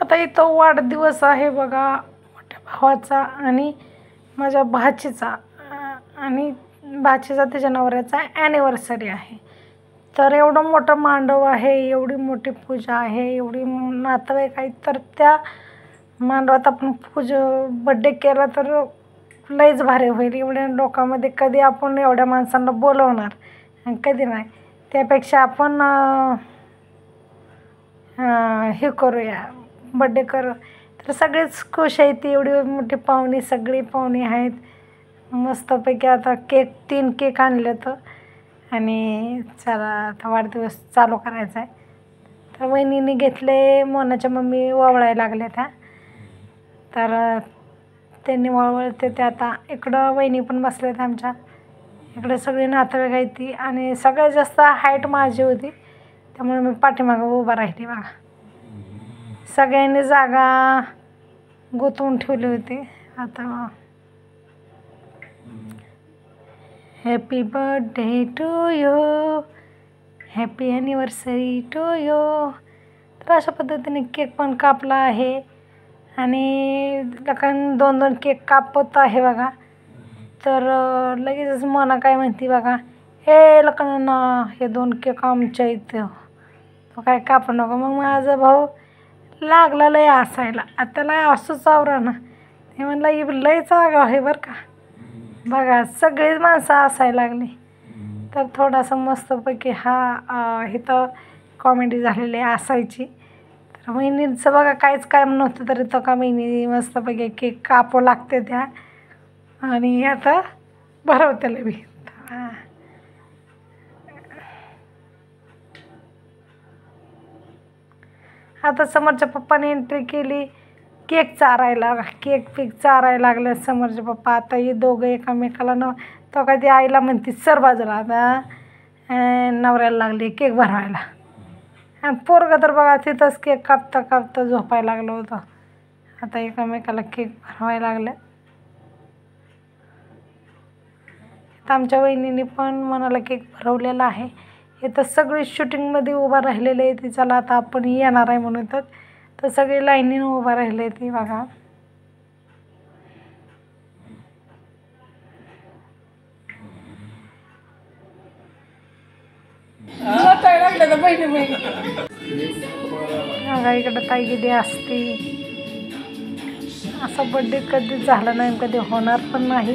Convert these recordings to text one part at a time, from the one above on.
आता इथं वाढदिवस आहे बघा मोठ्या भावाचा आणि माझ्या भाचीचा आणि भाचीचा त्याच्या नवऱ्याचा ॲनिव्हर्सरी आहे. तर एवढं मोठं मांडव आहे, एवढी मोठी पूजा आहे, एवढी नातेवाईक आहेत. तर त्या मांडवात आपण बड्डे केला तर लईच भारी होईल. एवढ्या लोकांमध्ये कधी आपण एवढ्या माणसांना बोलवणार आणि कधी नाही. त्यापेक्षा आपण हे करूया, बड्डे करू. तर सगळेच खुश आहेत. एवढी मोठी पाहुणी, सगळी पाहुणी आहेत. मस्तपैकी आता 3 केक आणले तर आणि चला आता वाढदिवस चालू करायचा आहे. तर वहिनीने घेतले. मोनाच्या मम्मी वळवायला लागल्या त्या. तर त्यांनी वळवळते ते. आता इकडं वहिनी पण बसल्यात आमच्या. इकडे सगळी नातेवाईक आहेत ती आणि सगळ्यात जास्त हाईट माझी होती, त्यामुळे मी पाठीमागं उभा राहिली बघा. सगळ्यांनी जागा गुंतवून ठेवली होती. आता happy birthday to you, happy anniversary to you. तर अशा पद्धतीने केक पण कापला आहे आणि लकान 2-2 केक कापत आहे बघा. तर लगेचच मना काय म्हणते बघा, हे लकांना हे 2 केक आमच्या इथं, तो काय कापू नको. मग माझा भाऊ लागला लय हसायला. आता त्याला असंच आवरा ना. ते म्हणलं लय चांगलं आहे बरं का. बघा सगळीच माणसं हसायला लागली. तर थोडासा मस्तपैकी इथं कॉमेडी झालेली असायची. तर वहिनीचं बघा काहीच काम नव्हतं तरी तो का वहिनी मस्तपैकी केक कापू लागते त्या आणि आता भरवतेला बी. आता समोरच्या पप्पाने एंट्री केली केक चारायला. केक चारायला लागले समोरचे पप्पा. आता हे दोघं एकामेकाला तो काय ती आईला म्हणते सर बाजूला. आता नवऱ्याला लागली केक भरवायला आणि पोरगं तर बघा तिथंच केक कापता कापता झोपायला लागलं होतं. आता एकामेकाला केक भरवायला लागले. आमच्या वहिनीने पण मनाला केक भरवलेला आहे. इथं सगळी शूटिंगमध्ये उभा राहिलेले आहे ती. चला आता आपण येणार आहे म्हणून तर सगळी लाईनीनं उभा राहिले ती बघा. बघा इकडं ताई गेली असती. असा बड्डे कधीच झाला नाही, कधी होणार पण नाही.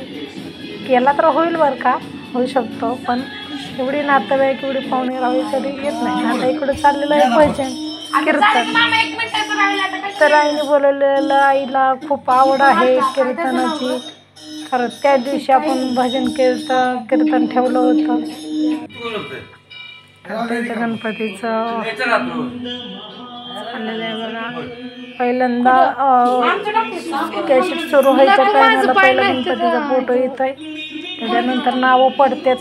केला तर होईल बरं का, होऊ शकतो, पण एवढी नातेवाईक एवढी पाहुणे राहू तरी येत नाही. आता इकडं चाललेलं आहे भजन कीर्तन. तर आईने बोलवलेलं, आईला खूप आवड आहे कीर्तनाची. कारण त्या दिवशी आपण भजन कीर्तन ठेवलं होतं. आता गणपतीचं चाललेलं आहे बघा. पहिल्यांदा कॅसेट सुरू व्हायच्या टायमाला पहिला गणपतीचा फोटो येत आहे, त्याच्यानंतर नावं पडतात.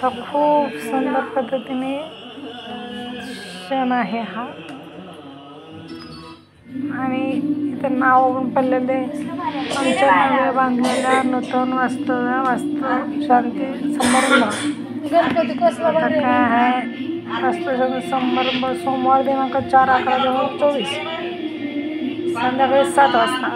खूप सुंदर पद्धतीने क्षण आहे हा. आणि इथं नाव पण पडलेले आमच्या नव्या बांधलेल्या नूतन वास्तू शांती समारंभ. गणपती कसला काय आहे वास्तू शांती समारंभ सोमवार दिनांक 4/11/2024 संध्याकाळी 7 वाजता.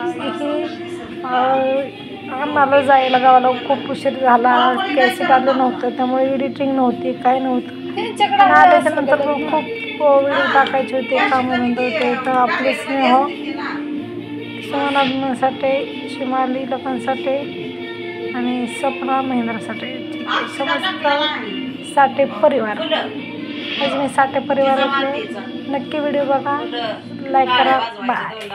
आम्हाला जायला गावाला खूप उशीर झाला. कॅसेट आलं नव्हतं, त्यामुळे एडिटिंग नव्हती, काय नव्हतं. आल्याच्यानंतर खूप व्हिडिओ टाकायचे होते, कामं म्हणत होते. तर आपले स्नेह सोनासाठी, शिमाली लोकांसाठी आणि सपना महेंद्रसाठी, समस्त साठे परिवार. अजून साठे परिवारातले नक्की व्हिडिओ बघा, लाईक करा. बाय.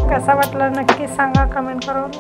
कसा वाटला नक्की सांगा कमेंट करून.